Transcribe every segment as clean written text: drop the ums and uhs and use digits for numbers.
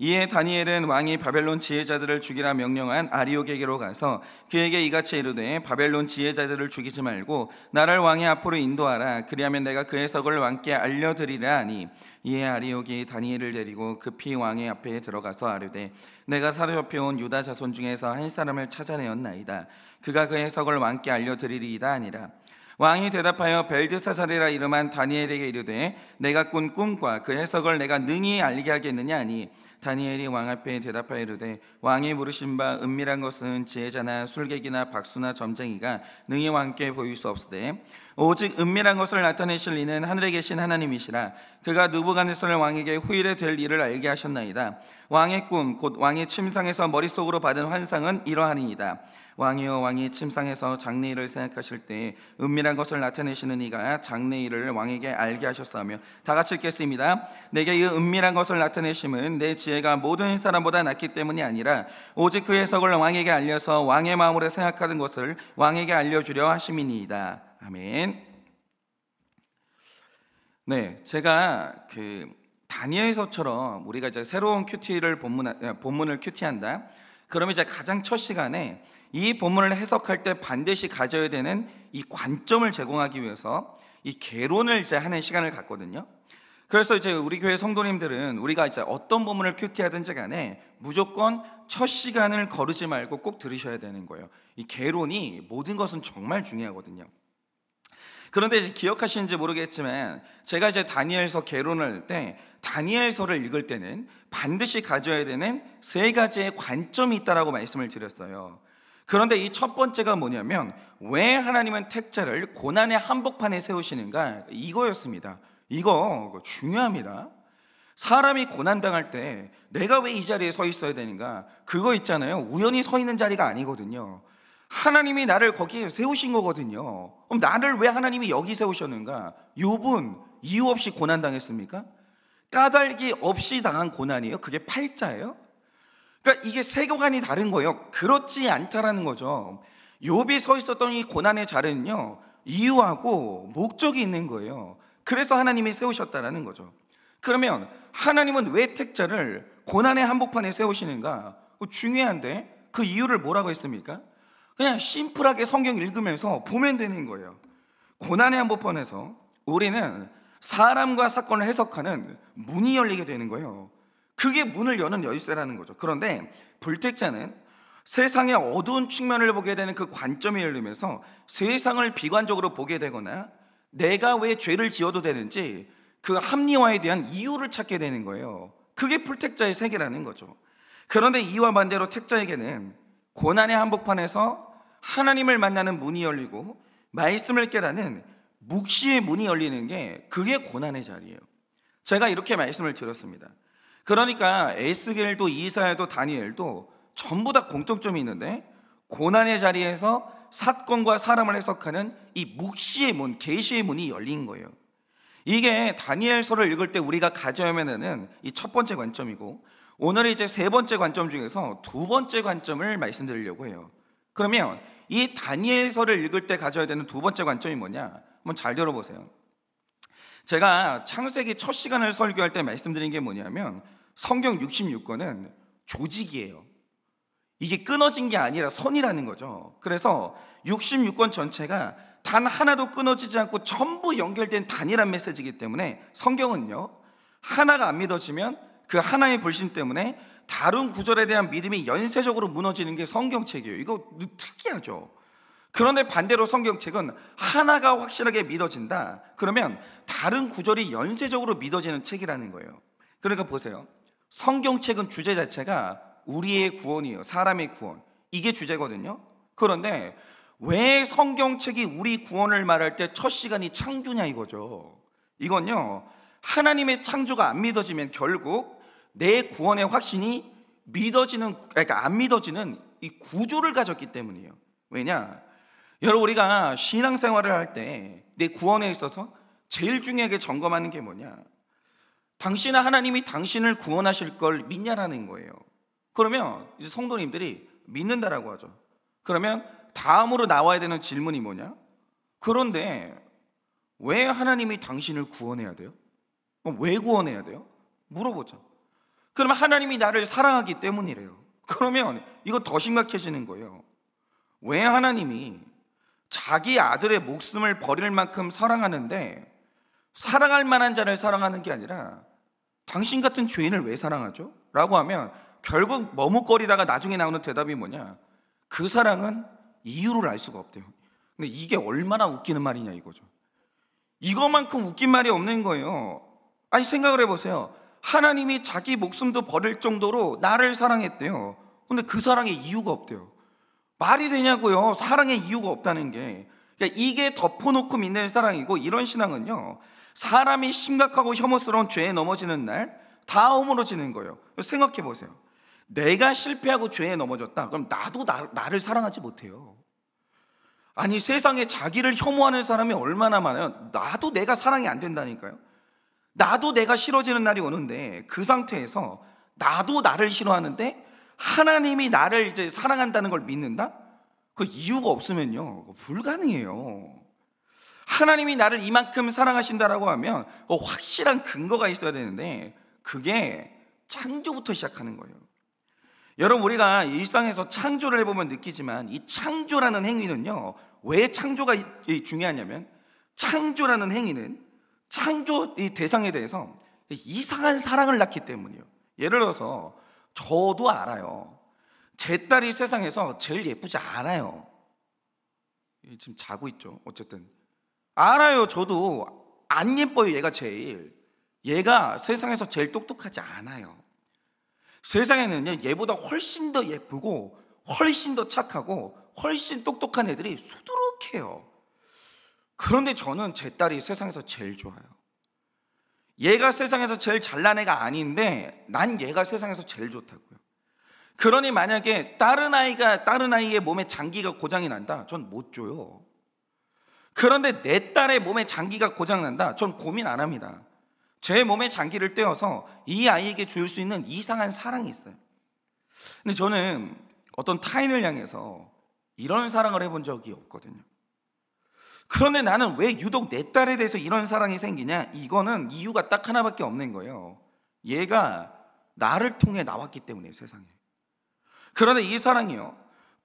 이에 다니엘은 왕이 바벨론 지혜자들을 죽이라 명령한 아리옥에게로 가서 그에게 이같이 이르되 바벨론 지혜자들을 죽이지 말고 나를 왕의 앞으로 인도하라. 그리하면 내가 그 해석을 왕께 알려드리라 하니, 이에 아리옥이 다니엘을 데리고 급히 왕의 앞에 들어가서 아뢰되 내가 사로잡혀온 유다 자손 중에서 한 사람을 찾아내었나이다. 그가 그 해석을 왕께 알려드리리이다 하니라. 왕이 대답하여 벨드사살이라 이름한 다니엘에게 이르되 내가 꾼 꿈과 그 해석을 내가 능히 알게 하겠느냐 하니, 다니엘이 왕 앞에 대답하여 이르되 왕이 물으신 바 은밀한 것은 지혜자나 술객이나 박수나 점쟁이가 능히 왕께 보일 수 없으되 오직 은밀한 것을 나타내실 이는 하늘에 계신 하나님이시라. 그가 느부갓네살 왕에게 후일에 될 일을 알게 하셨나이다. 왕의 꿈 곧 왕이 침상에서 머릿속으로 받은 환상은 이러하니이다. 왕이여, 왕이 침상에서 장래일을 생각하실 때 은밀한 것을 나타내시는 이가 장래일을 왕에게 알게 하셨사오며, 다 같이 읽겠습니다. 내게 이 은밀한 것을 나타내심은 내 지혜가 모든 사람보다 낫기 때문이 아니라 오직 그 해석을 왕에게 알려서 왕의 마음으로 생각하는 것을 왕에게 알려주려 하심이니이다. 아멘. 네, 제가 다니엘서처럼 우리가 이제 새로운 본문을 큐티한다. 그러면 이제 가장 첫 시간에 이 본문을 해석할 때 반드시 가져야 되는 이 관점을 제공하기 위해서 이 개론을 이제 하는 시간을 갖거든요. 그래서 이제 우리 교회 성도님들은 우리가 이제 어떤 본문을 큐티하든지 간에 무조건 첫 시간을 거르지 말고 꼭 들으셔야 되는 거예요. 이 개론이 모든 것은 정말 중요하거든요. 그런데 이제 기억하시는지 모르겠지만 제가 이제 다니엘서 개론을 할 때 다니엘서를 읽을 때는 반드시 가져야 되는 세 가지의 관점이 있다라고 말씀을 드렸어요. 그런데 이 첫 번째가 뭐냐면, 왜 하나님은 택자를 고난의 한복판에 세우시는가, 이거였습니다. 이거 중요합니다. 사람이 고난당할 때 내가 왜 이 자리에 서 있어야 되는가, 그거 있잖아요. 우연히 서 있는 자리가 아니거든요. 하나님이 나를 거기에 세우신 거거든요. 그럼 나를 왜 하나님이 여기 세우셨는가? 욥은 이유 없이 고난당했습니까? 까닭이 없이 당한 고난이에요. 그게 팔자예요. 그러니까 이게 세계관이 다른 거예요. 그렇지 않다라는 거죠. 욥이 서 있었던 이 고난의 자리는요, 이유하고 목적이 있는 거예요. 그래서 하나님이 세우셨다라는 거죠. 그러면 하나님은 왜 택자를 고난의 한복판에 세우시는가? 중요한데 그 이유를 뭐라고 했습니까? 그냥 심플하게 성경 읽으면서 보면 되는 거예요. 고난의 한복판에서 우리는 사람과 사건을 해석하는 문이 열리게 되는 거예요. 그게 문을 여는 열쇠라는 거죠. 그런데 불택자는 세상의 어두운 측면을 보게 되는 그 관점이 열리면서 세상을 비관적으로 보게 되거나 내가 왜 죄를 지어도 되는지 그 합리화에 대한 이유를 찾게 되는 거예요. 그게 불택자의 세계라는 거죠. 그런데 이와 반대로 택자에게는 고난의 한복판에서 하나님을 만나는 문이 열리고 말씀을 깨닫는 묵시의 문이 열리는 게, 그게 고난의 자리예요. 제가 이렇게 말씀을 드렸습니다. 그러니까 에스겔도 이사야도 다니엘도 전부 다 공통점이 있는데, 고난의 자리에서 사건과 사람을 해석하는 이 묵시의 문, 계시의 문이 열린 거예요. 이게 다니엘서를 읽을 때 우리가 가져야만 하는 이 첫 번째 관점이고, 오늘 이제 세 번째 관점 중에서 두 번째 관점을 말씀드리려고 해요. 그러면 이 다니엘서를 읽을 때 가져야 되는 두 번째 관점이 뭐냐? 한번 잘 들어보세요. 제가 창세기 첫 시간을 설교할 때 말씀드린 게 뭐냐면, 성경 66권은 조직이에요. 이게 끊어진 게 아니라 선이라는 거죠. 그래서 66권 전체가 단 하나도 끊어지지 않고 전부 연결된 단일한 메시지이기 때문에, 성경은요, 하나가 안 믿어지면 그 하나의 불신 때문에 다른 구절에 대한 믿음이 연쇄적으로 무너지는 게 성경책이에요. 이거 특이하죠. 그런데 반대로 성경책은 하나가 확실하게 믿어진다, 그러면 다른 구절이 연쇄적으로 믿어지는 책이라는 거예요. 그러니까 보세요. 성경책은 주제 자체가 우리의 구원이에요. 사람의 구원, 이게 주제거든요. 그런데 왜 성경책이 우리 구원을 말할 때 첫 시간이 창조냐 이거죠. 이건요, 하나님의 창조가 안 믿어지면 결국 내 구원의 확신이 그러니까 안 믿어지는 이 구조를 가졌기 때문이에요. 왜냐? 여러분, 우리가 신앙생활을 할 때 내 구원에 있어서 제일 중요하게 점검하는 게 뭐냐? 당신은 하나님이 당신을 구원하실 걸 믿냐라는 거예요. 그러면 이제 성도님들이 믿는다라고 하죠. 그러면 다음으로 나와야 되는 질문이 뭐냐? 그런데 왜 하나님이 당신을 구원해야 돼요? 왜 구원해야 돼요? 물어보죠. 그러면 하나님이 나를 사랑하기 때문이래요. 그러면 이거 더 심각해지는 거예요. 왜 하나님이 자기 아들의 목숨을 버릴 만큼 사랑하는데 사랑할 만한 자를 사랑하는 게 아니라 당신 같은 죄인을 왜 사랑하죠? 라고 하면 결국 머뭇거리다가 나중에 나오는 대답이 뭐냐? 그 사랑은 이유를 알 수가 없대요. 근데 이게 얼마나 웃기는 말이냐 이거죠. 이거만큼 웃긴 말이 없는 거예요. 아니 생각을 해보세요. 하나님이 자기 목숨도 버릴 정도로 나를 사랑했대요. 근데 그 사랑에 이유가 없대요. 말이 되냐고요. 사랑에 이유가 없다는 게. 그러니까 이게 덮어놓고 믿는 사랑이고, 이런 신앙은요, 사람이 심각하고 혐오스러운 죄에 넘어지는 날 다 허물어지는 거예요. 생각해 보세요. 내가 실패하고 죄에 넘어졌다, 그럼 나도 나를 사랑하지 못해요. 아니 세상에 자기를 혐오하는 사람이 얼마나 많아요. 나도 내가 사랑이 안 된다니까요. 나도 내가 싫어지는 날이 오는데, 그 상태에서 나도 나를 싫어하는데 하나님이 나를 이제 사랑한다는 걸 믿는다? 그 이유가 없으면요 불가능해요. 하나님이 나를 이만큼 사랑하신다라고 하면 확실한 근거가 있어야 되는데, 그게 창조부터 시작하는 거예요. 여러분, 우리가 일상에서 창조를 해보면 느끼지만 이 창조라는 행위는요, 왜 창조가 중요하냐면, 창조라는 행위는 창조 이 대상에 대해서 이상한 사랑을 낳기 때문이에요. 예를 들어서 저도 알아요. 제 딸이 세상에서 제일 예쁘지 않아요. 지금 자고 있죠. 어쨌든 알아요. 저도 안 예뻐요. 얘가 세상에서 제일 똑똑하지 않아요. 세상에는요, 얘보다 훨씬 더 예쁘고 훨씬 더 착하고 훨씬 똑똑한 애들이 수두룩해요. 그런데 저는 제 딸이 세상에서 제일 좋아요. 얘가 세상에서 제일 잘난 애가 아닌데 난 얘가 세상에서 제일 좋다고요. 그러니 만약에 다른 아이의 몸에 장기가 고장이 난다, 전 못 줘요. 그런데 내 딸의 몸에 장기가 고장 난다, 전 고민 안 합니다. 제 몸에 장기를 떼어서 이 아이에게 줄 수 있는 이상한 사랑이 있어요. 근데 저는 어떤 타인을 향해서 이런 사랑을 해본 적이 없거든요. 그런데 나는 왜 유독 내 딸에 대해서 이런 사랑이 생기냐? 이거는 이유가 딱 하나밖에 없는 거예요. 얘가 나를 통해 나왔기 때문에, 세상에. 그런데 이 사랑이요,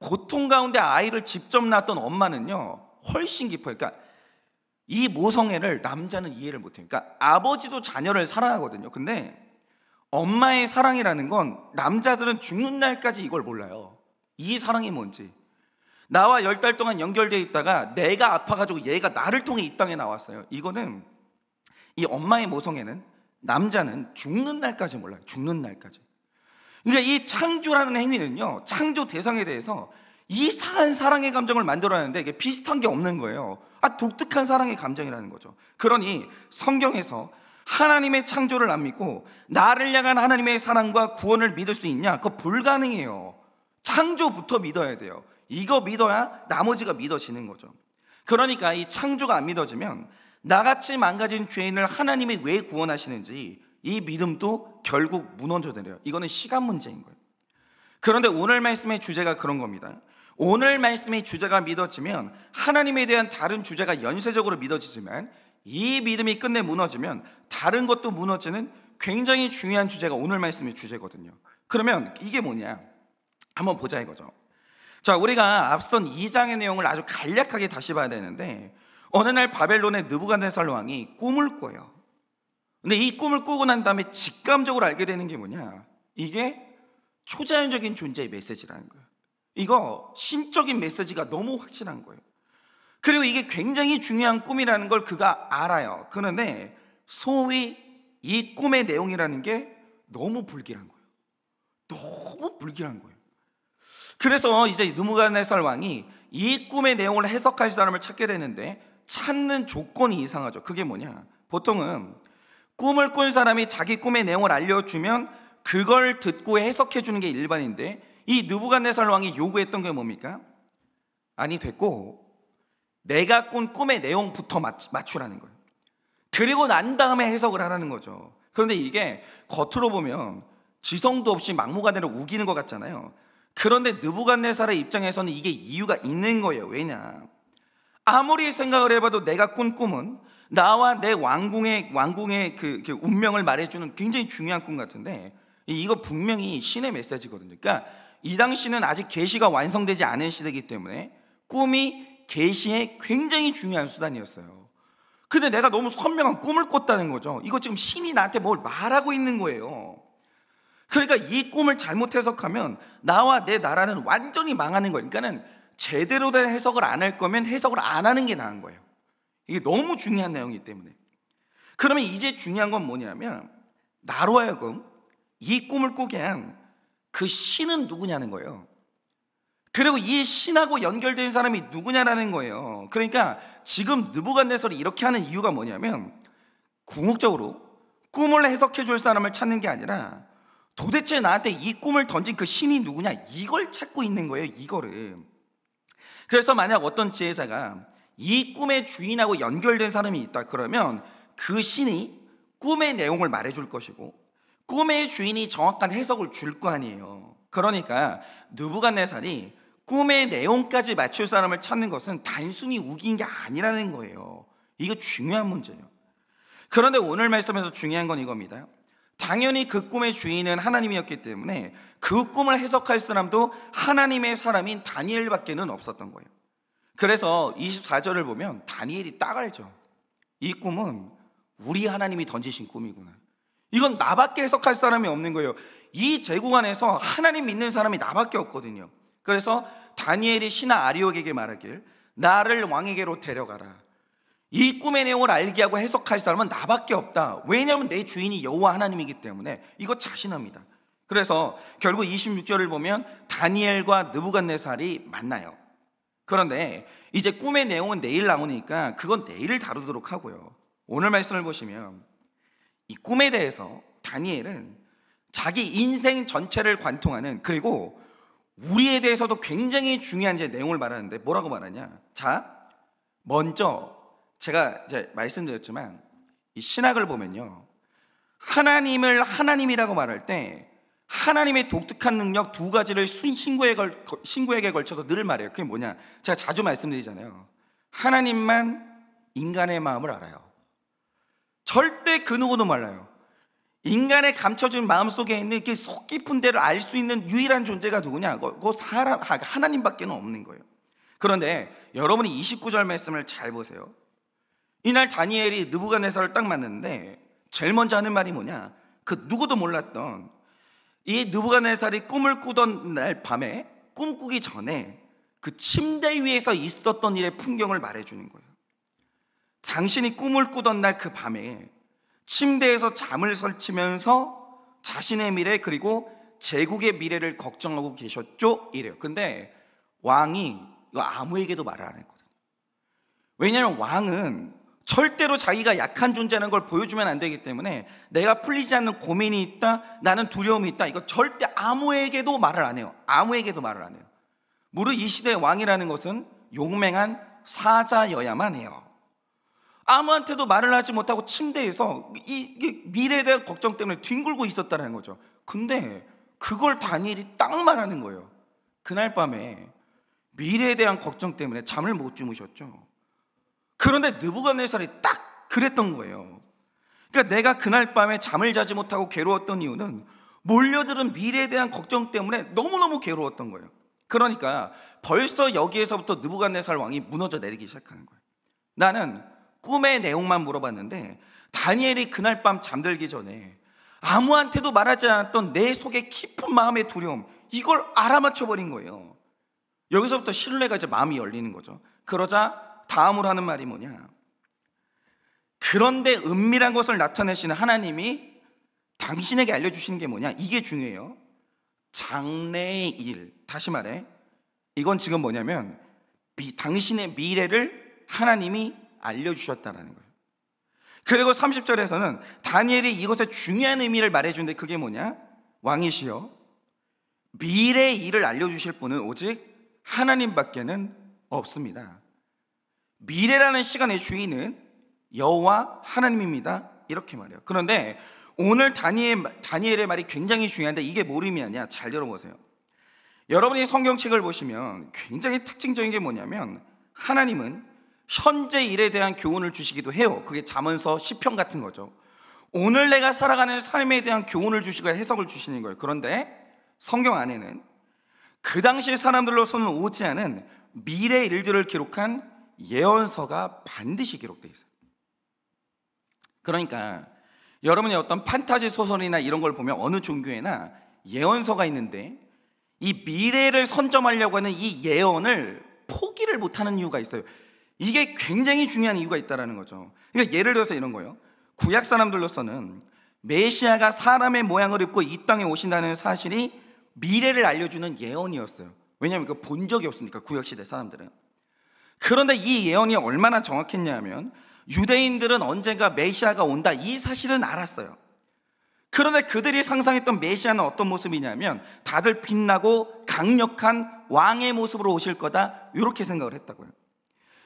고통 가운데 아이를 직접 낳았던 엄마는요 훨씬 깊어요. 그러니까 이 모성애를 남자는 이해를 못해요. 그러니까 아버지도 자녀를 사랑하거든요. 근데 엄마의 사랑이라는 건 남자들은 죽는 날까지 이걸 몰라요. 이 사랑이 뭔지. 나와 10달 동안 연결되어 있다가 내가 아파가지고 얘가 나를 통해 이 땅에 나왔어요. 이거는, 이 엄마의 모성애는 남자는 죽는 날까지 몰라요. 죽는 날까지. 그러니까 이 창조라는 행위는요, 창조 대상에 대해서 이상한 사랑의 감정을 만들어내는데 이게 비슷한 게 없는 거예요. 독특한 사랑의 감정이라는 거죠. 그러니 성경에서 하나님의 창조를 안 믿고 나를 향한 하나님의 사랑과 구원을 믿을 수 있냐? 그거 불가능해요. 창조부터 믿어야 돼요. 이거 믿어야 나머지가 믿어지는 거죠. 그러니까 이 창조가 안 믿어지면 나같이 망가진 죄인을 하나님이 왜 구원하시는지 이 믿음도 결국 무너져 내려요. 이거는 시간 문제인 거예요. 그런데 오늘 말씀의 주제가 그런 겁니다. 오늘 말씀의 주제가 믿어지면 하나님에 대한 다른 주제가 연쇄적으로 믿어지지만, 이 믿음이 끝내 무너지면 다른 것도 무너지는 굉장히 중요한 주제가 오늘 말씀의 주제거든요. 그러면 이게 뭐냐? 한번 보자 이거죠. 자, 우리가 앞선 2장의 내용을 아주 간략하게 다시 봐야 되는데, 어느 날 바벨론의 느부갓네살 왕이 꿈을 꿔요. 근데 이 꿈을 꾸고 난 다음에 직감적으로 알게 되는 게 뭐냐? 이게 초자연적인 존재의 메시지라는 거예요. 이거 신적인 메시지가 너무 확실한 거예요. 그리고 이게 굉장히 중요한 꿈이라는 걸 그가 알아요. 그런데 소위 이 꿈의 내용이라는 게 너무 불길한 거예요. 너무 불길한 거예요. 그래서 이제 느부갓네살 왕이 이 꿈의 내용을 해석할 사람을 찾게 되는데, 찾는 조건이 이상하죠. 그게 뭐냐? 보통은 꿈을 꾼 사람이 자기 꿈의 내용을 알려주면 그걸 듣고 해석해 주는 게 일반인데, 이 느부갓네살 왕이 요구했던 게 뭡니까? 아니 됐고, 내가 꾼 꿈의 내용부터 맞추라는 거예요. 그리고 난 다음에 해석을 하라는 거죠. 그런데 이게 겉으로 보면 지성도 없이 막무가내로 우기는 것 같잖아요. 그런데 느부갓네살의 입장에서는 이게 이유가 있는 거예요. 왜냐? 아무리 생각을 해봐도 내가 꾼 꿈은 나와 내 왕궁의 그 운명을 말해주는 굉장히 중요한 꿈 같은데, 이거 분명히 신의 메시지거든요. 그러니까 이 당시는 아직 계시가 완성되지 않은 시대이기 때문에 꿈이 계시의 굉장히 중요한 수단이었어요. 근데 내가 너무 선명한 꿈을 꿨다는 거죠. 이거 지금 신이 나한테 뭘 말하고 있는 거예요. 그러니까 이 꿈을 잘못 해석하면 나와 내 나라는 완전히 망하는 거예요. 그러니까는 제대로 된 해석을 안 할 거면 해석을 안 하는 게 나은 거예요. 이게 너무 중요한 내용이기 때문에. 그러면 이제 중요한 건 뭐냐면 나로 하여금 이 꿈을 꾸게 한 그 신은 누구냐는 거예요. 그리고 이 신하고 연결된 사람이 누구냐라는 거예요. 그러니까 지금 느부갓네살이 이렇게 하는 이유가 뭐냐면 궁극적으로 꿈을 해석해 줄 사람을 찾는 게 아니라 도대체 나한테 이 꿈을 던진 그 신이 누구냐, 이걸 찾고 있는 거예요. 이거를. 그래서 만약 어떤 지혜자가 이 꿈의 주인하고 연결된 사람이 있다 그러면 그 신이 꿈의 내용을 말해줄 것이고 꿈의 주인이 정확한 해석을 줄 거 아니에요. 그러니까 느부갓네살이 꿈의 내용까지 맞출 사람을 찾는 것은 단순히 우기인 게 아니라는 거예요. 이거 중요한 문제예요. 그런데 오늘 말씀에서 중요한 건 이겁니다. 당연히 그 꿈의 주인은 하나님이었기 때문에 그 꿈을 해석할 사람도 하나님의 사람인 다니엘밖에는 없었던 거예요. 그래서 24절을 보면 다니엘이 딱 알죠. 이 꿈은 우리 하나님이 던지신 꿈이구나. 이건 나밖에 해석할 사람이 없는 거예요. 이 제국 안에서 하나님 믿는 사람이 나밖에 없거든요. 그래서 다니엘이 신하 아리옥에게 말하길 나를 왕에게로 데려가라. 이 꿈의 내용을 알게 하고 해석할 사람은 나밖에 없다. 왜냐하면 내 주인이 여호와 하나님이기 때문에. 이거 자신합니다. 그래서 결국 26절을 보면 다니엘과 느부갓네살이 만나요. 그런데 이제 꿈의 내용은 내일 나오니까 그건 내일 다루도록 하고요. 오늘 말씀을 보시면 이 꿈에 대해서 다니엘은 자기 인생 전체를 관통하는, 그리고 우리에 대해서도 굉장히 중요한 이제 내용을 말하는데 뭐라고 말하냐. 자, 먼저 제가 이제 말씀드렸지만 이 신학을 보면요, 하나님을 하나님이라고 말할 때 하나님의 독특한 능력 두 가지를 신구에게 걸쳐서 늘 말해요. 그게 뭐냐, 제가 자주 말씀드리잖아요. 하나님만 인간의 마음을 알아요. 절대 그 누구도 몰라요. 인간의 감춰진 마음속에 있는 이렇게 속 깊은 데를 알 수 있는 유일한 존재가 누구냐? 그거 사람, 하나님밖에 없는 거예요. 그런데 여러분이 29절 말씀을 잘 보세요. 이날 다니엘이 느부갓네살을 딱 만났는데 제일 먼저 하는 말이 뭐냐? 그 누구도 몰랐던 이 느부갓네살이 꿈을 꾸던 날 밤에, 꿈꾸기 전에 그 침대 위에서 있었던 일의 풍경을 말해주는 거예요. 당신이 꿈을 꾸던 날 그 밤에 침대에서 잠을 설치면서 자신의 미래 그리고 제국의 미래를 걱정하고 계셨죠? 이래요. 근데 왕이 이거 아무에게도 말을 안 했거든요. 왜냐하면 왕은 절대로 자기가 약한 존재라는 걸 보여주면 안 되기 때문에 내가 풀리지 않는 고민이 있다, 나는 두려움이 있다, 이거 절대 아무에게도 말을 안 해요. 아무에게도 말을 안 해요. 무릇 이 시대의 왕이라는 것은 용맹한 사자여야만 해요. 아무한테도 말을 하지 못하고 침대에서 이게 미래에 대한 걱정 때문에 뒹굴고 있었다는 거죠. 근데 그걸 다니엘이 딱 말하는 거예요. 그날 밤에 미래에 대한 걱정 때문에 잠을 못 주무셨죠. 그런데 느부갓네살이 딱 그랬던 거예요. 그러니까 내가 그날 밤에 잠을 자지 못하고 괴로웠던 이유는 몰려들은 미래에 대한 걱정 때문에 너무너무 괴로웠던 거예요. 그러니까 벌써 여기에서부터 느부갓네살 왕이 무너져 내리기 시작하는 거예요. 나는 꿈의 내용만 물어봤는데 다니엘이 그날 밤 잠들기 전에 아무한테도 말하지 않았던 내 속의 깊은 마음의 두려움, 이걸 알아맞혀 버린 거예요. 여기서부터 신뢰가 이제 마음이 열리는 거죠. 그러자 다음으로 하는 말이 뭐냐, 그런데 은밀한 것을 나타내시는 하나님이 당신에게 알려주시는 게 뭐냐, 이게 중요해요. 장래의 일, 다시 말해 이건 지금 뭐냐면 당신의 미래를 하나님이 알려주셨다는 거예요. 그리고 30절에서는 다니엘이 이것의 중요한 의미를 말해주는데 그게 뭐냐, 왕이시여 미래의 일을 알려주실 분은 오직 하나님밖에는 없습니다. 미래라는 시간의 주인은 여호와 하나님입니다, 이렇게 말해요. 그런데 오늘 다니엘의 말이 굉장히 중요한데 이게 뭘 의미하냐, 잘 들어보세요. 여러분이 성경책을 보시면 굉장히 특징적인 게 뭐냐면 하나님은 현재 일에 대한 교훈을 주시기도 해요. 그게 잠언서 시편 같은 거죠. 오늘 내가 살아가는 삶에 대한 교훈을 주시고 해석을 주시는 거예요. 그런데 성경 안에는 그 당시 사람들로서는 오지 않은 미래 일들을 기록한 예언서가 반드시 기록되어 있어요. 그러니까 여러분이 어떤 판타지 소설이나 이런 걸 보면 어느 종교에나 예언서가 있는데 이 미래를 선점하려고 하는 이 예언을 포기를 못하는 이유가 있어요. 이게 굉장히 중요한 이유가 있다는 거죠. 그러니까 예를 들어서 이런 거예요. 구약 사람들로서는 메시아가 사람의 모양을 입고 이 땅에 오신다는 사실이 미래를 알려주는 예언이었어요. 왜냐하면 그 본 적이 없으니까, 구약시대 사람들은. 그런데 이 예언이 얼마나 정확했냐면 유대인들은 언젠가 메시아가 온다 이 사실은 알았어요. 그런데 그들이 상상했던 메시아는 어떤 모습이냐면 다들 빛나고 강력한 왕의 모습으로 오실 거다, 이렇게 생각을 했다고요.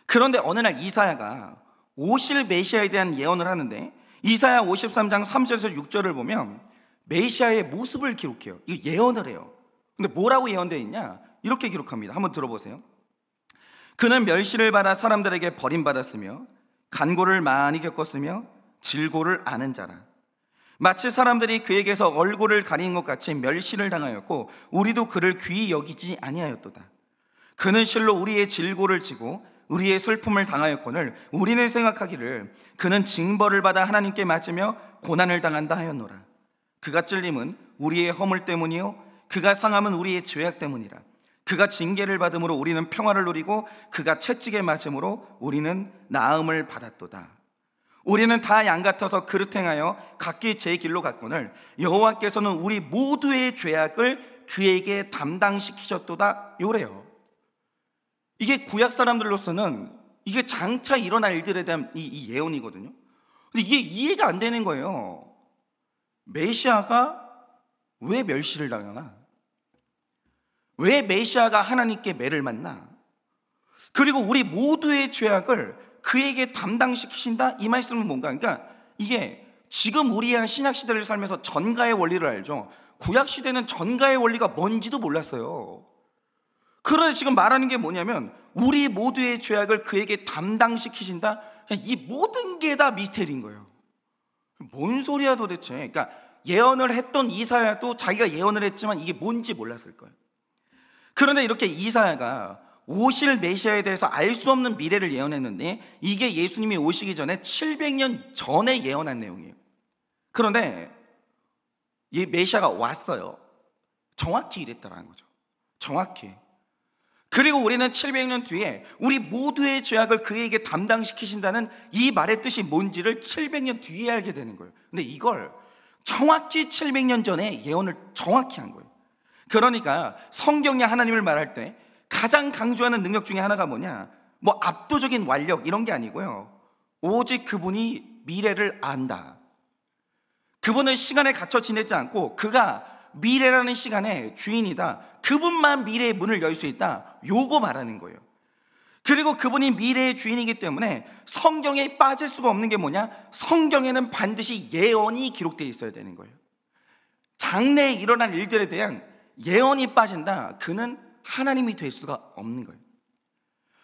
그런데 어느 날 이사야가 오실 메시아에 대한 예언을 하는데 이사야 53장 3절에서 6절을 보면 메시아의 모습을 기록해요. 이거 예언을 해요. 근데 뭐라고 예언되어 있냐? 이렇게 기록합니다. 한번 들어보세요. 그는 멸시를 받아 사람들에게 버림받았으며 간고를 많이 겪었으며 질고를 아는 자라. 마치 사람들이 그에게서 얼굴을 가리는 것 같이 멸시를 당하였고 우리도 그를 귀히 여기지 아니하였도다. 그는 실로 우리의 질고를 지고 우리의 슬픔을 당하였거늘 우리는 생각하기를 그는 징벌을 받아 하나님께 맞으며 고난을 당한다 하였노라. 그가 찔림은 우리의 허물 때문이요 그가 상함은 우리의 죄악 때문이라. 그가 징계를 받음으로 우리는 평화를 누리고 그가 채찍에 맞음으로 우리는 나음을 받았도다. 우리는 다 양 같아서 그릇 행하여 각기 제 길로 갔거늘 여호와께서는 우리 모두의 죄악을 그에게 담당시키셨도다, 요래요. 이게 구약 사람들로서는 이게 장차 일어날 일들에 대한 이 예언이거든요. 근데 이게 이해가 안 되는 거예요. 메시아가 왜 멸시를 당하나? 왜 메시아가 하나님께 매를 맞나? 그리고 우리 모두의 죄악을 그에게 담당시키신다? 이 말씀은 뭔가? 그러니까 이게 지금 우리의 신약시대를 살면서 전가의 원리를 알죠. 구약시대는 전가의 원리가 뭔지도 몰랐어요. 그런데 지금 말하는 게 뭐냐면 우리 모두의 죄악을 그에게 담당시키신다? 이 모든 게 다 미스테리인 거예요. 뭔 소리야 도대체. 그러니까 예언을 했던 이사야도 자기가 예언을 했지만 이게 뭔지 몰랐을 거예요. 그런데 이렇게 이사야가 오실 메시아에 대해서 알 수 없는 미래를 예언했는데 이게 예수님이 오시기 전에 700년 전에 예언한 내용이에요. 그런데 이 메시아가 왔어요. 정확히 이랬다는 거죠. 정확히. 그리고 우리는 700년 뒤에 우리 모두의 죄악을 그에게 담당시키신다는 이 말의 뜻이 뭔지를 700년 뒤에 알게 되는 거예요. 근데 이걸 정확히 700년 전에 예언을 정확히 한 거예요. 그러니까 성경이 하나님을 말할 때 가장 강조하는 능력 중에 하나가 뭐냐? 뭐 압도적인 완력 이런 게 아니고요, 오직 그분이 미래를 안다. 그분은 시간에 갇혀 지내지 않고 그가 미래라는 시간의 주인이다. 그분만 미래의 문을 열 수 있다. 요거 말하는 거예요. 그리고 그분이 미래의 주인이기 때문에 성경에 빠질 수가 없는 게 뭐냐? 성경에는 반드시 예언이 기록되어 있어야 되는 거예요. 장래에 일어날 일들에 대한 예언이 빠진다. 그는 하나님이 될 수가 없는 거예요.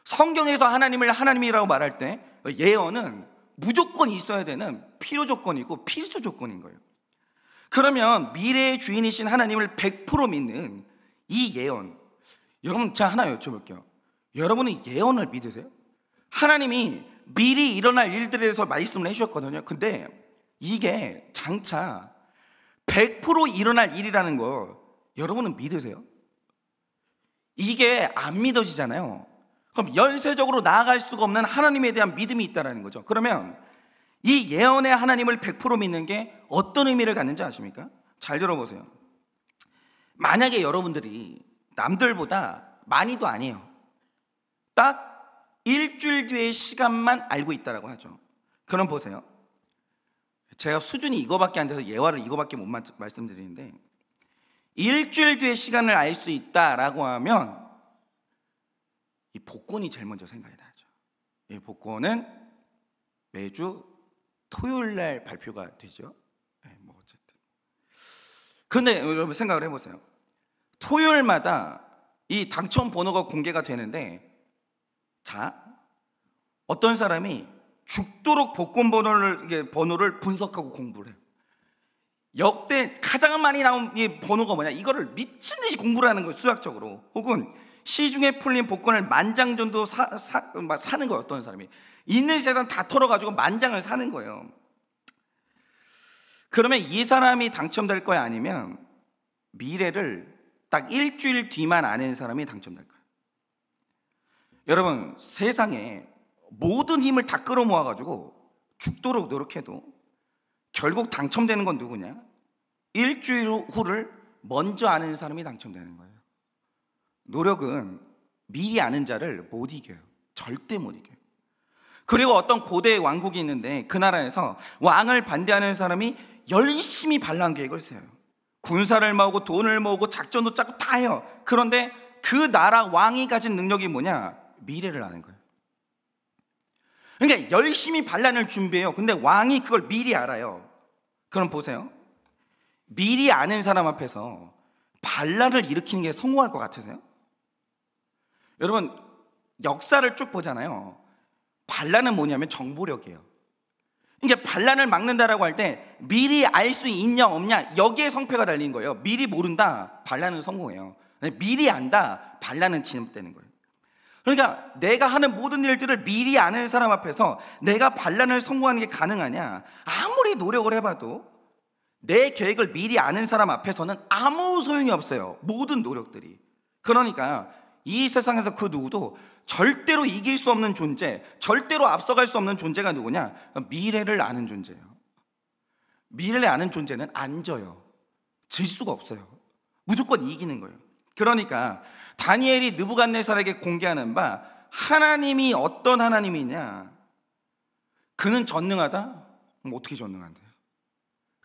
성경에서 하나님을 하나님이라고 말할 때 예언은 무조건 있어야 되는 필요 조건이고 필수 조건인 거예요. 그러면 미래의 주인이신 하나님을 100% 믿는 이 예언, 여러분 제가 하나 여쭤볼게요. 여러분은 예언을 믿으세요? 하나님이 미리 일어날 일들에 대해서 말씀을 해주셨거든요. 근데 이게 장차 100% 일어날 일이라는 거 여러분은 믿으세요? 이게 안 믿어지잖아요. 그럼 연쇄적으로 나아갈 수가 없는 하나님에 대한 믿음이 있다는 거죠. 그러면 이 예언의 하나님을 100% 믿는 게 어떤 의미를 갖는지 아십니까? 잘 들어보세요. 만약에 여러분들이 남들보다 많이도 아니에요. 딱 일주일 뒤의 시간만 알고 있다라고 하죠. 그럼 보세요. 제가 수준이 이거밖에 안 돼서 예화를 이거밖에 못 말씀드리는데, 일주일 뒤의 시간을 알 수 있다라고 하면 이 복권이 제일 먼저 생각이 나죠. 이 복권은 매주 토요일 날 발표가 되죠. 뭐 어쨌든. 근데 여러분 생각을 해보세요. 토요일마다 이 당첨 번호가 공개가 되는데, 자, 어떤 사람이 죽도록 복권 번호를 분석하고 공부를 해요. 역대 가장 많이 나온 이 번호가 뭐냐, 이거를 미친 듯이 공부를 하는 거예요, 수학적으로. 혹은 시중에 풀린 복권을 만장 정도 사는 거예요. 어떤 사람이 있는 재산 다 털어가지고 만장을 사는 거예요. 그러면 이 사람이 당첨될 거야, 아니면 미래를 딱 일주일 뒤만 아는 사람이 당첨될 거야? 여러분, 세상에 모든 힘을 다 끌어모아가지고 죽도록 노력해도 결국 당첨되는 건 누구냐? 일주일 후를 먼저 아는 사람이 당첨되는 거예요. 노력은 미리 아는 자를 못 이겨요. 절대 못 이겨요. 그리고 어떤 고대 왕국이 있는데 그 나라에서 왕을 반대하는 사람이 열심히 반란 계획을 세워요. 군사를 모으고 돈을 모으고 작전도 짜고 다 해요. 그런데 그 나라 왕이 가진 능력이 뭐냐? 미래를 아는 거예요. 그러니까 열심히 반란을 준비해요. 근데 왕이 그걸 미리 알아요. 그럼 보세요. 미리 아는 사람 앞에서 반란을 일으키는 게 성공할 것 같으세요? 여러분, 역사를 쭉 보잖아요. 반란은 뭐냐면 정보력이에요. 그러니까 반란을 막는다라고 할 때 미리 알 수 있냐 없냐, 여기에 성패가 달린 거예요. 미리 모른다, 반란은 성공해요. 미리 안다, 반란은 진압되는 거예요. 그러니까 내가 하는 모든 일들을 미리 아는 사람 앞에서 내가 반란을 성공하는 게 가능하냐? 아무리 노력을 해봐도 내 계획을 미리 아는 사람 앞에서는 아무 소용이 없어요, 모든 노력들이. 그러니까 이 세상에서 그 누구도 절대로 이길 수 없는 존재, 절대로 앞서갈 수 없는 존재가 누구냐? 미래를 아는 존재예요. 미래를 아는 존재는 안 져요. 질 수가 없어요. 무조건 이기는 거예요. 그러니까 다니엘이 느부갓네살에게 공개하는 바, 하나님이 어떤 하나님이냐? 그는 전능하다? 어떻게 전능한데요?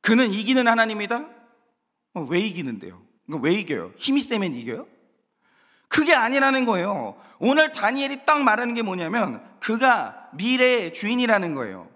그는 이기는 하나님이다? 왜 이기는데요? 왜 이겨요? 힘이 세면 이겨요? 그게 아니라는 거예요. 오늘 다니엘이 딱 말하는 게 뭐냐면 그가 미래의 주인이라는 거예요.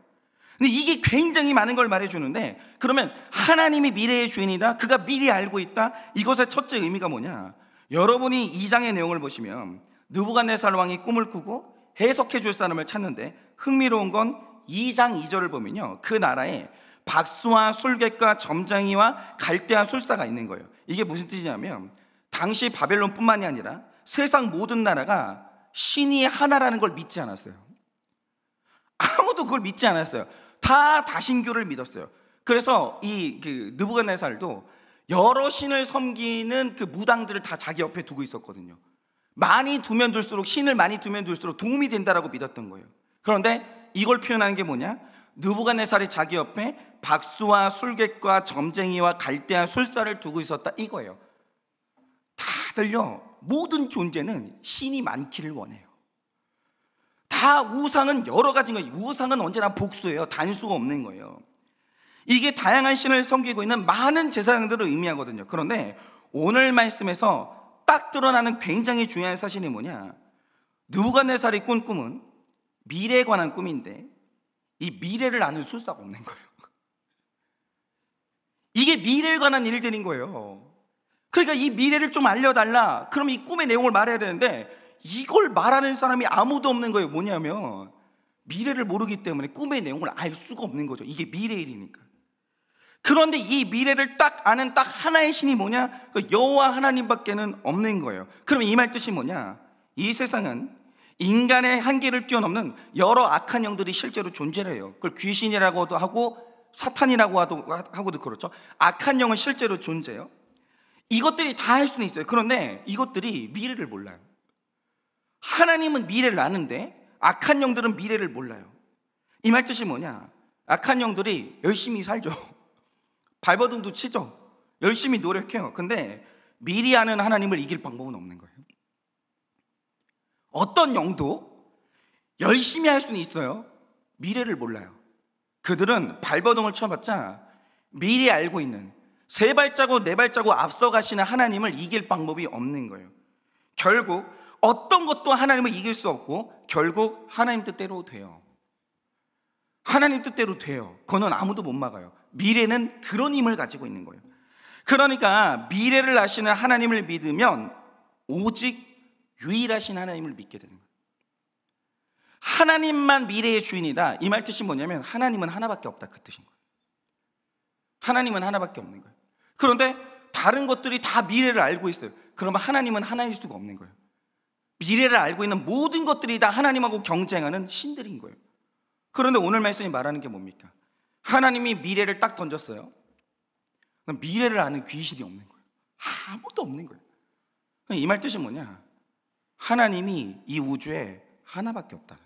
근데 이게 굉장히 많은 걸 말해주는데, 그러면 하나님이 미래의 주인이다, 그가 미리 알고 있다, 이것의 첫째 의미가 뭐냐? 여러분이 2장의 내용을 보시면 느부갓네살 왕이 꿈을 꾸고 해석해 줄 사람을 찾는데, 흥미로운 건 2장 2절을 보면요, 그 나라에 박수와 술객과 점쟁이와 갈대와 술사가 있는 거예요. 이게 무슨 뜻이냐면 당시 바벨론뿐만이 아니라 세상 모든 나라가 신이 하나라는 걸 믿지 않았어요. 아무도 그걸 믿지 않았어요. 다 다신교를 믿었어요. 그래서 이 느부갓네살도 여러 신을 섬기는 그 무당들을 다 자기 옆에 두고 있었거든요. 많이 두면 둘수록, 신을 많이 두면 둘수록 도움이 된다라고 믿었던 거예요. 그런데 이걸 표현하는 게 뭐냐? 느부갓네살이 자기 옆에 박수와 술객과 점쟁이와 갈대와 술사를 두고 있었다, 이거예요. 다들요, 모든 존재는 신이 많기를 원해요. 다 우상은 여러 가지인 거예요. 우상은 언제나 복수예요. 단수가 없는 거예요. 이게 다양한 신을 섬기고 있는 많은 제사장들을 의미하거든요. 그런데 오늘 말씀에서 딱 드러나는 굉장히 중요한 사실이 뭐냐? 느부갓네살이 꾼 꿈은 미래에 관한 꿈인데 이 미래를 아는 술사가 없는 거예요. 이게 미래에 관한 일들인 거예요. 그러니까 이 미래를 좀 알려달라, 그럼 이 꿈의 내용을 말해야 되는데 이걸 말하는 사람이 아무도 없는 거예요. 뭐냐면 미래를 모르기 때문에 꿈의 내용을 알 수가 없는 거죠. 이게 미래의 일이니까. 그런데 이 미래를 딱 아는 딱 하나의 신이 뭐냐? 그 여호와 하나님밖에는 없는 거예요. 그럼 이 말 뜻이 뭐냐? 이 세상은 인간의 한계를 뛰어넘는 여러 악한 영들이 실제로 존재를 해요. 그걸 귀신이라고도 하고 사탄이라고 하고도 그렇죠. 악한 영은 실제로 존재해요. 이것들이 다 할 수는 있어요. 그런데 이것들이 미래를 몰라요. 하나님은 미래를 아는데 악한 영들은 미래를 몰라요. 이 말 뜻이 뭐냐? 악한 영들이 열심히 살죠. 발버둥도 치죠. 열심히 노력해요. 근데 미리 아는 하나님을 이길 방법은 없는 거예요. 어떤 영도 열심히 할 수는 있어요. 미래를 몰라요. 그들은 발버둥을 쳐봤자 미리 알고 있는, 세 발자국 네 발자국 앞서 가시는 하나님을 이길 방법이 없는 거예요. 결국 어떤 것도 하나님을 이길 수 없고 결국 하나님 뜻대로 돼요. 하나님 뜻대로 돼요. 그거는 아무도 못 막아요. 미래는 그런 힘을 가지고 있는 거예요. 그러니까 미래를 아시는 하나님을 믿으면 오직 유일하신 하나님을 믿게 되는 거예요. 하나님만 미래의 주인이다. 이 말 뜻이 뭐냐면 하나님은 하나밖에 없다, 그 뜻인 거예요. 하나님은 하나밖에 없는 거예요. 그런데 다른 것들이 다 미래를 알고 있어요. 그러면 하나님은 하나일 수가 없는 거예요. 미래를 알고 있는 모든 것들이 다 하나님하고 경쟁하는 신들인 거예요. 그런데 오늘 말씀이 말하는 게 뭡니까? 하나님이 미래를 딱 던졌어요. 그럼 미래를 아는 귀신이 없는 거예요. 아무도 없는 거예요. 이 말 뜻이 뭐냐? 하나님이 이 우주에 하나밖에 없다.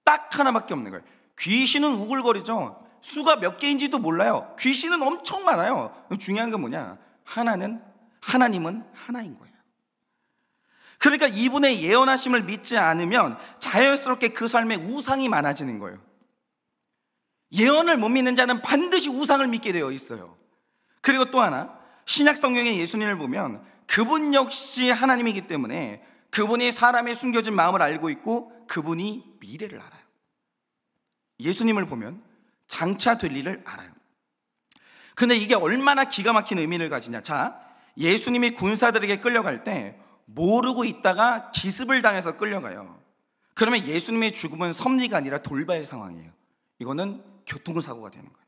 딱 하나밖에 없는 거예요. 귀신은 우글거리죠. 수가 몇 개인지도 몰라요. 귀신은 엄청 많아요. 중요한 건 뭐냐? 하나님은 하나인 거예요. 그러니까 이분의 예언하심을 믿지 않으면 자연스럽게 그 삶에 우상이 많아지는 거예요. 예언을 못 믿는 자는 반드시 우상을 믿게 되어 있어요. 그리고 또 하나, 신약 성경의 예수님을 보면 그분 역시 하나님이기 때문에 그분이 사람의 숨겨진 마음을 알고 있고 그분이 미래를 알아요. 예수님을 보면 장차 될 일을 알아요. 근데 이게 얼마나 기가 막힌 의미를 가지냐. 자, 예수님이 군사들에게 끌려갈 때 모르고 있다가 기습을 당해서 끌려가요. 그러면 예수님의 죽음은 섭리가 아니라 돌발 상황이에요. 이거는 교통사고가 되는 거예요.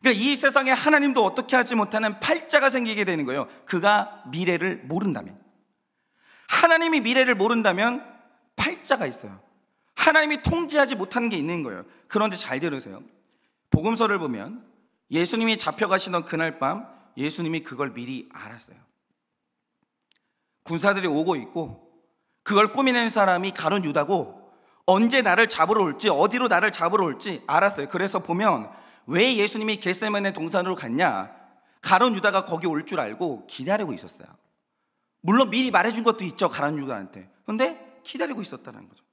그러니까 이 세상에 하나님도 어떻게 하지 못하는 팔자가 생기게 되는 거예요. 그가 미래를 모른다면. 하나님이 미래를 모른다면 팔자가 있어요. 하나님이 통제하지 못하는 게 있는 거예요. 그런데 잘 들으세요. 복음서를 보면 예수님이 잡혀가시던 그날 밤 예수님이 그걸 미리 알았어요. 군사들이 오고 있고 그걸 꾸미는 사람이 가룟 유다고 언제 나를 잡으러 올지 어디로 나를 잡으러 올지 알았어요. 그래서 보면 왜 예수님이 겟세마네 동산으로 갔냐? 가룟 유다가 거기 올 줄 알고 기다리고 있었어요. 물론 미리 말해준 것도 있죠, 가룟 유다한테. 근데 기다리고 있었다는 거죠.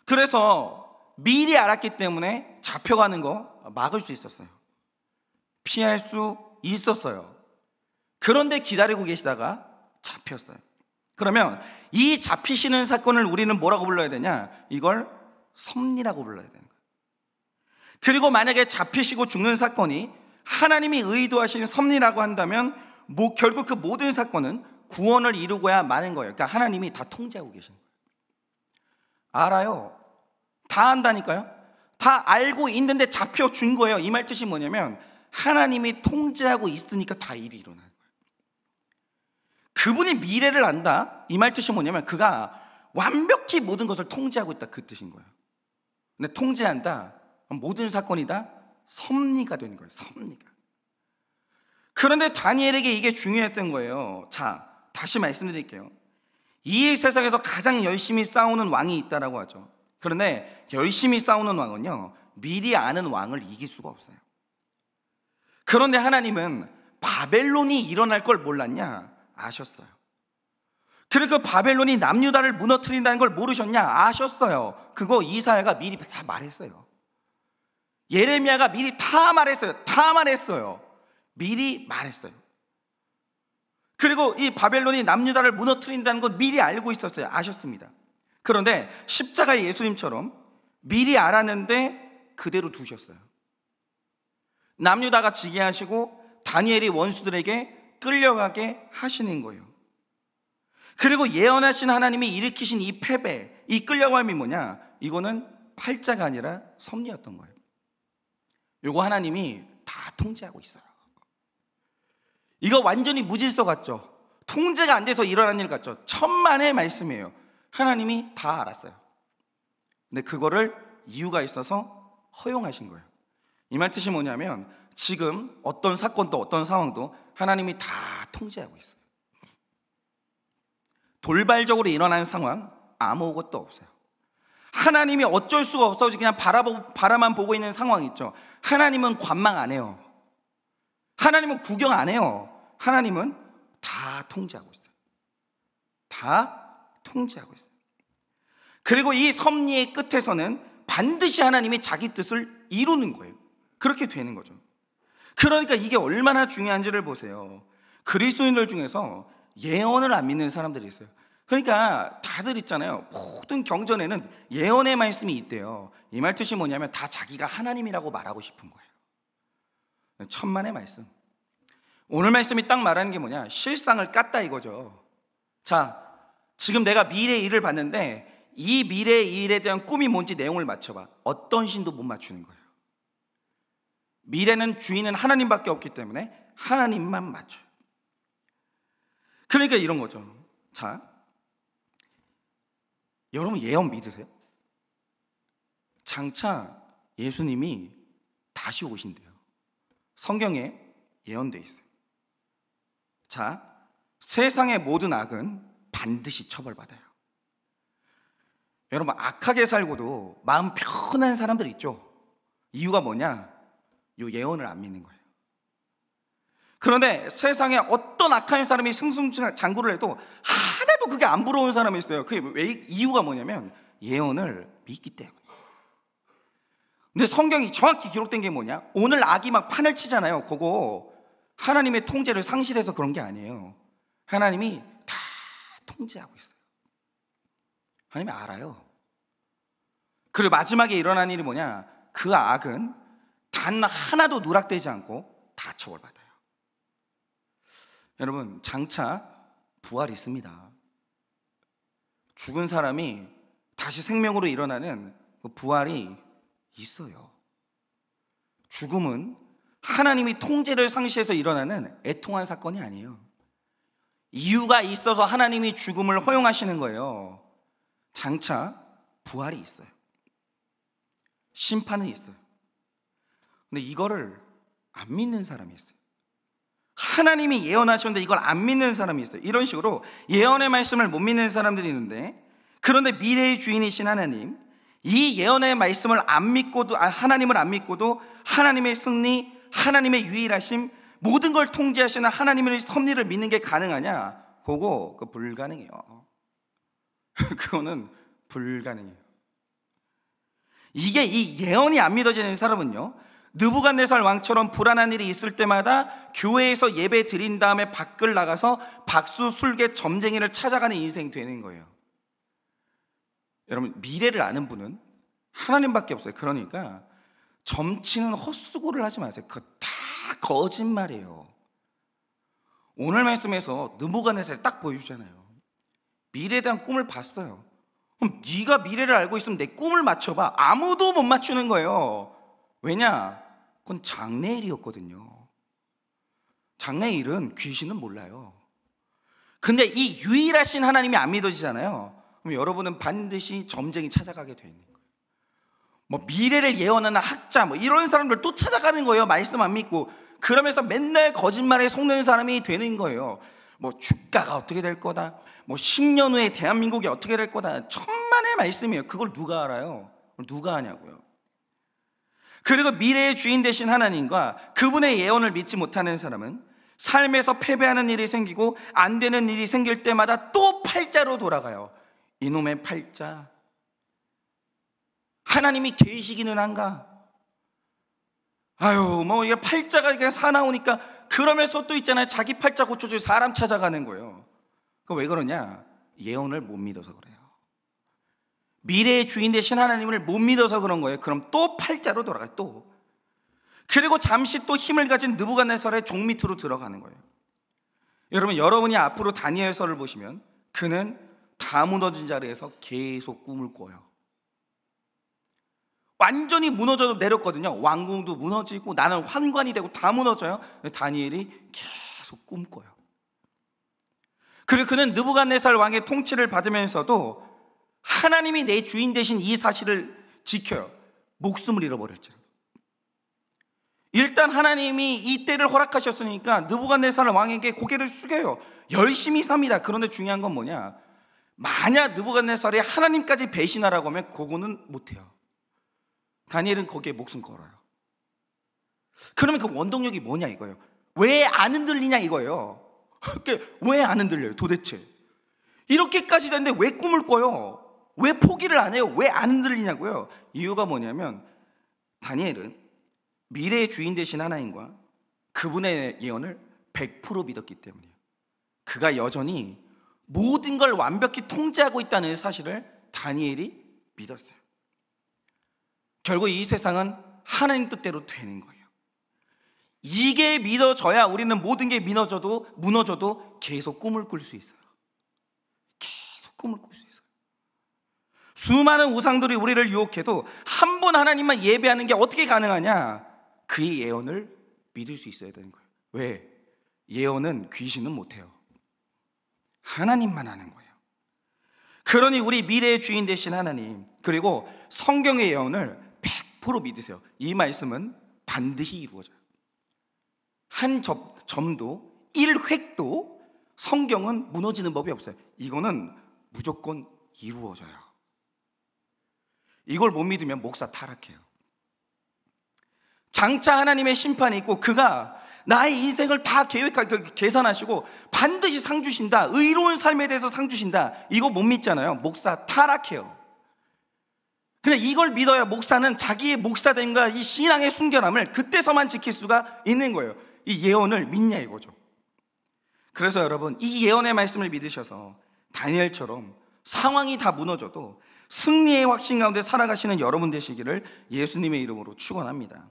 그래서 미리 알았기 때문에 잡혀가는 거 막을 수 있었어요. 피할 수 있었어요. 그런데 기다리고 계시다가 잡혔어요. 그러면 이 잡히시는 사건을 우리는 뭐라고 불러야 되냐? 이걸 섭리라고 불러야 되는 거예요. 그리고 만약에 잡히시고 죽는 사건이 하나님이 의도하신 섭리라고 한다면 결국 그 모든 사건은 구원을 이루고야 마는 거예요. 그러니까 하나님이 다 통제하고 계시는 거예요. 알아요. 다 안다니까요. 다 알고 있는데 잡혀 준 거예요. 이 말 뜻이 뭐냐면 하나님이 통제하고 있으니까 다 일이 일어나는 거예요. 그분이 미래를 안다. 이 말 뜻이 뭐냐면 그가 완벽히 모든 것을 통제하고 있다, 그 뜻인 거예요. 근데 통제한다, 모든 사건이 다 섭리가 되는 거예요. 섭리가. 그런데 다니엘에게 이게 중요했던 거예요. 자, 다시 말씀드릴게요. 이 세상에서 가장 열심히 싸우는 왕이 있다라고 하죠. 그런데 열심히 싸우는 왕은요, 미리 아는 왕을 이길 수가 없어요. 그런데 하나님은 바벨론이 일어날 걸 몰랐냐? 아셨어요. 그리고 바벨론이 남유다를 무너뜨린다는 걸 모르셨냐? 아셨어요. 그거 이사야가 미리 다 말했어요. 예레미야가 미리 다 말했어요. 미리 말했어요. 그리고 이 바벨론이 남유다를 무너뜨린다는 건 미리 알고 있었어요. 아셨습니다. 그런데 십자가의 예수님처럼 미리 알았는데 그대로 두셨어요. 남유다가 지게 하시고 다니엘이 원수들에게 끌려가게 하시는 거예요. 그리고 예언하신 하나님이 일으키신 이 패배, 이 끌려감이 뭐냐? 이거는 팔자가 아니라 섭리였던 거예요. 이거 하나님이 다 통제하고 있어요. 이거 완전히 무질서 같죠? 통제가 안 돼서 일어난 일 같죠? 천만의 말씀이에요. 하나님이 다 알았어요. 근데 그거를 이유가 있어서 허용하신 거예요. 이 말 뜻이 뭐냐면 지금 어떤 사건도 어떤 상황도 하나님이 다 통제하고 있어요. 돌발적으로 일어나는 상황 아무것도 없어요. 하나님이 어쩔 수가 없어 그냥 바라만 보고 있는 상황 있죠. 하나님은 관망 안 해요. 하나님은 구경 안 해요. 하나님은 다 통제하고 있어요. 다 통제하고 있어요. 그리고 이 섭리의 끝에서는 반드시 하나님이 자기 뜻을 이루는 거예요. 그렇게 되는 거죠. 그러니까 이게 얼마나 중요한지를 보세요. 그리스도인들 중에서 예언을 안 믿는 사람들이 있어요. 그러니까 다들 있잖아요. 모든 경전에는 예언의 말씀이 있대요. 이 말 뜻이 뭐냐면 다 자기가 하나님이라고 말하고 싶은 거예요. 천만의 말씀. 오늘 말씀이 딱 말하는 게 뭐냐? 실상을 깠다 이거죠. 자, 지금 내가 미래의 일을 봤는데 이 미래의 일에 대한 꿈이 뭔지 내용을 맞춰봐. 어떤 신도 못 맞추는 거예요. 미래는 주인은 하나님밖에 없기 때문에 하나님만 맞춰요. 그러니까 이런 거죠. 자, 여러분 예언 믿으세요? 장차 예수님이 다시 오신대요. 성경에 예언돼 있어요. 자, 세상의 모든 악은 반드시 처벌받아요. 여러분 악하게 살고도 마음 편한 사람들 있죠. 이유가 뭐냐? 요 예언을 안 믿는 거예요. 그런데 세상에 어떤 악한 사람이 승승장구를 해도 하나도 그게 안 부러운 사람이 있어요. 그게 왜? 이유가 뭐냐면 예언을 믿기 때문에. 근데 성경이 정확히 기록된 게 뭐냐? 오늘 악이 막 판을 치잖아요. 그거 하나님의 통제를 상실해서 그런 게 아니에요. 하나님이 다 통제하고 있어요. 하나님이 알아요. 그리고 마지막에 일어난 일이 뭐냐? 그 악은 단 하나도 누락되지 않고 다 처벌받아요. 여러분 장차 부활이 있습니다. 죽은 사람이 다시 생명으로 일어나는 그 부활이 있어요. 죽음은 하나님이 통제를 상실해서 일어나는 애통한 사건이 아니에요. 이유가 있어서 하나님이 죽음을 허용하시는 거예요. 장차 부활이 있어요. 심판은 있어요. 근데 이거를 안 믿는 사람이 있어요. 하나님이 예언하셨는데 이걸 안 믿는 사람이 있어요. 이런 식으로 예언의 말씀을 못 믿는 사람들이 있는데, 그런데 미래의 주인이신 하나님, 이 예언의 말씀을 안 믿고도, 하나님을 안 믿고도 하나님의 승리, 하나님의 유일하심, 모든 걸 통제하시는 하나님의 섭리를 믿는 게 가능하냐? 그거 불가능해요. 그거는 불가능해요. 이게 이 예언이 안 믿어지는 사람은요, 느부갓네살 왕처럼 불안한 일이 있을 때마다 교회에서 예배 드린 다음에 밖을 나가서 박수, 술개, 점쟁이를 찾아가는 인생이 되는 거예요. 여러분 미래를 아는 분은 하나님밖에 없어요. 그러니까 점치는 헛수고를 하지 마세요. 그거 다 거짓말이에요. 오늘 말씀에서 느부갓네살이 딱 보여주잖아요. 미래에 대한 꿈을 봤어요. 그럼 네가 미래를 알고 있으면 내 꿈을 맞춰봐. 아무도 못 맞추는 거예요. 왜냐? 그건 장래일이었거든요. 장래일은 귀신은 몰라요. 근데 이 유일하신 하나님이 안 믿어지잖아요. 그럼 여러분은 반드시 점쟁이 찾아가게 돼 있는 거예요. 뭐 미래를 예언하는 학자 뭐 이런 사람들 또 찾아가는 거예요. 말씀 안 믿고. 그러면서 맨날 거짓말에 속는 사람이 되는 거예요. 뭐 주가가 어떻게 될 거다, 뭐 10년 후에 대한민국이 어떻게 될 거다, 천만의 말씀이에요. 그걸 누가 알아요? 누가 아냐고요. 그리고 미래의 주인 되신 하나님과 그분의 예언을 믿지 못하는 사람은 삶에서 패배하는 일이 생기고 안 되는 일이 생길 때마다 또 팔자로 돌아가요. 이놈의 팔자, 하나님이 계시기는 한가? 아유 뭐 이게 팔자가 그냥 사나우니까, 그러면서 또 있잖아요, 자기 팔자 고쳐줄 사람 찾아가는 거예요. 그 왜 그러냐? 예언을 못 믿어서 그래요. 미래의 주인 되신 하나님을 못 믿어서 그런 거예요. 그럼 또 팔자로 돌아가요. 또. 그리고 잠시 또 힘을 가진 느부갓네살의 종 밑으로 들어가는 거예요. 여러분 여러분이 앞으로 다니엘서를 보시면 그는 다 무너진 자리에서 계속 꿈을 꿔요. 완전히 무너져도 내렸거든요. 왕궁도 무너지고 나는 환관이 되고 다 무너져요. 다니엘이 계속 꿈꿔요. 그리고 그는 느부갓네살 왕의 통치를 받으면서도 하나님이 내 주인 되신 이 사실을 지켜요. 목숨을 잃어버릴지라도. 일단 하나님이 이 때를 허락하셨으니까 느부갓네살 왕에게 고개를 숙여요. 열심히 삽니다. 그런데 중요한 건 뭐냐? 만약 느부갓네살이 하나님까지 배신하라고 하면 그거는 못해요. 다니엘은 거기에 목숨 걸어요. 그러면 그 원동력이 뭐냐 이거예요. 왜 안 흔들리냐 이거예요. 왜 안 흔들려요 도대체? 이렇게까지 됐는데 왜 꿈을 꿔요? 왜 포기를 안 해요? 왜 안 흔들리냐고요? 이유가 뭐냐면 다니엘은 미래의 주인 되신 하나님과 그분의 예언을 100% 믿었기 때문이에요. 그가 여전히 모든 걸 완벽히 통제하고 있다는 사실을 다니엘이 믿었어요. 결국 이 세상은 하나님 뜻대로 되는 거예요. 이게 믿어져야 우리는 모든 게 무너져도 계속 꿈을 꿀 수 있어요. 계속 꿈을 꿀 수 있어요. 수많은 우상들이 우리를 유혹해도 한 분 하나님만 예배하는 게 어떻게 가능하냐? 그의 예언을 믿을 수 있어야 되는 거예요. 왜? 예언은 귀신은 못해요. 하나님만 하는 거예요. 그러니 우리 미래의 주인 되신 하나님, 그리고 성경의 예언을 100% 믿으세요. 이 말씀은 반드시 이루어져요. 한 점도 1획도 성경은 무너지는 법이 없어요. 이거는 무조건 이루어져요. 이걸 못 믿으면 목사 타락해요. 장차 하나님의 심판이 있고 그가 나의 인생을 다 계산하시고 반드시 상 주신다, 의로운 삶에 대해서 상 주신다, 이거 못 믿잖아요. 목사 타락해요. 근데 이걸 믿어야 목사는 자기의 목사됨과 이 신앙의 순결함을 그때서만 지킬 수가 있는 거예요. 이 예언을 믿냐 이거죠. 그래서 여러분, 이 예언의 말씀을 믿으셔서 다니엘처럼 상황이 다 무너져도 승리의 확신 가운데 살아가시는 여러분 되시기를 예수님의 이름으로 축원합니다.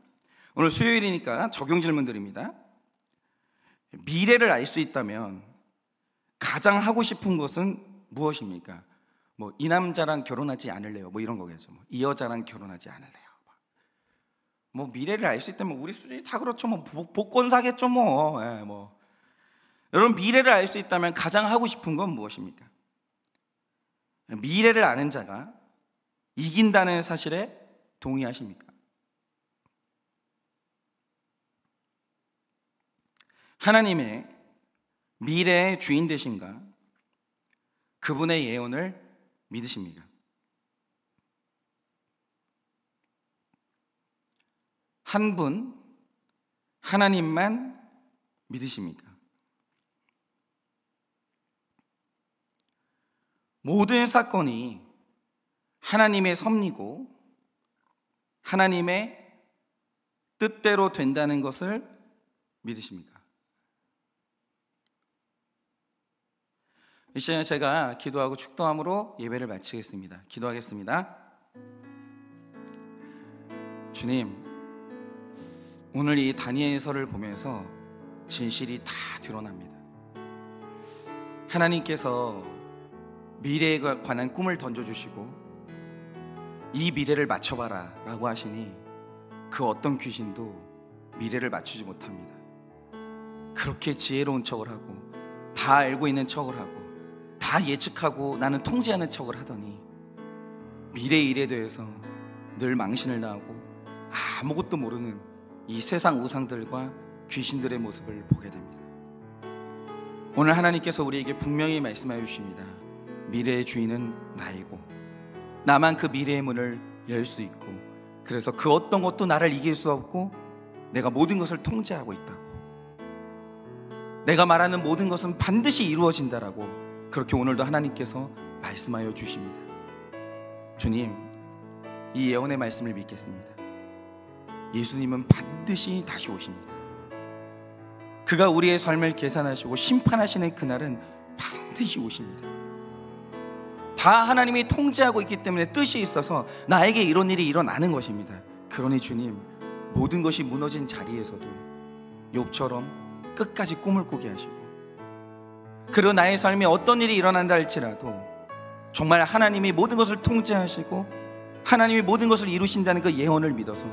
오늘 수요일이니까 적용 질문 드립니다. 미래를 알 수 있다면 가장 하고 싶은 것은 무엇입니까? 이 남자랑 결혼하지 않을래요, 이런 거겠죠. 이 여자랑 결혼하지 않을래요. 미래를 알 수 있다면 우리 수준이 다 그렇죠. 복권 사겠죠. 여러분, 미래를 알 수 있다면 가장 하고 싶은 건 무엇입니까? 미래를 아는 자가 이긴다는 사실에 동의하십니까? 하나님의 미래의 주인 되신가? 그분의 예언을 믿으십니까? 한 분 하나님만 믿으십니까? 모든 사건이 하나님의 섭리고 하나님의 뜻대로 된다는 것을 믿으십니까? 이 시간에 제가 기도하고 축도함으로 예배를 마치겠습니다. 기도하겠습니다. 주님, 오늘 이 다니엘서를 보면서 진실이 다 드러납니다. 하나님께서 미래에 관한 꿈을 던져주시고 이 미래를 맞춰봐라 라고 하시니 그 어떤 귀신도 미래를 맞추지 못합니다. 그렇게 지혜로운 척을 하고 다 알고 있는 척을 하고 다 예측하고 나는 통제하는 척을 하더니 미래의 일에 대해서 늘 망신을 당하고 아무것도 모르는 이 세상 우상들과 귀신들의 모습을 보게 됩니다. 오늘 하나님께서 우리에게 분명히 말씀하여 주십니다. 미래의 주인은 나이고 나만 그 미래의 문을 열 수 있고, 그래서 그 어떤 것도 나를 이길 수 없고 내가 모든 것을 통제하고 있다고, 내가 말하는 모든 것은 반드시 이루어진다라고, 그렇게 오늘도 하나님께서 말씀하여 주십니다. 주님, 이 예언의 말씀을 믿겠습니다. 예수님은 반드시 다시 오십니다. 그가 우리의 삶을 계산하시고 심판하시는 그날은 반드시 오십니다. 다 하나님이 통제하고 있기 때문에 뜻이 있어서 나에게 이런 일이 일어나는 것입니다. 그러니 주님, 모든 것이 무너진 자리에서도 욥처럼 끝까지 꿈을 꾸게 하시고, 그리고 나의 삶에 어떤 일이 일어난다 할지라도 정말 하나님이 모든 것을 통제하시고 하나님이 모든 것을 이루신다는 그 예언을 믿어서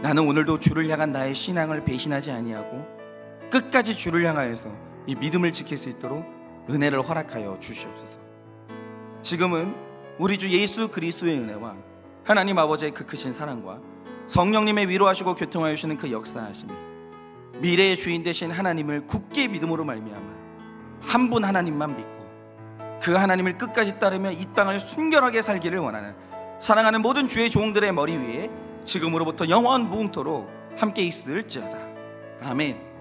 나는 오늘도 주를 향한 나의 신앙을 배신하지 아니하고 끝까지 주를 향하여서 이 믿음을 지킬 수 있도록 은혜를 허락하여 주시옵소서. 지금은 우리 주 예수 그리스도의 은혜와 하나님 아버지의 그 크신 사랑과 성령님의 위로하시고 교통하여 주시는 그 역사하심이 미래의 주인 되신 하나님을 굳게 믿음으로 말미암아 한 분 하나님만 믿고 그 하나님을 끝까지 따르며 이 땅을 순결하게 살기를 원하는 사랑하는 모든 주의 종들의 머리 위에 지금으로부터 영원 무궁토록 함께 있을지어다. 아멘.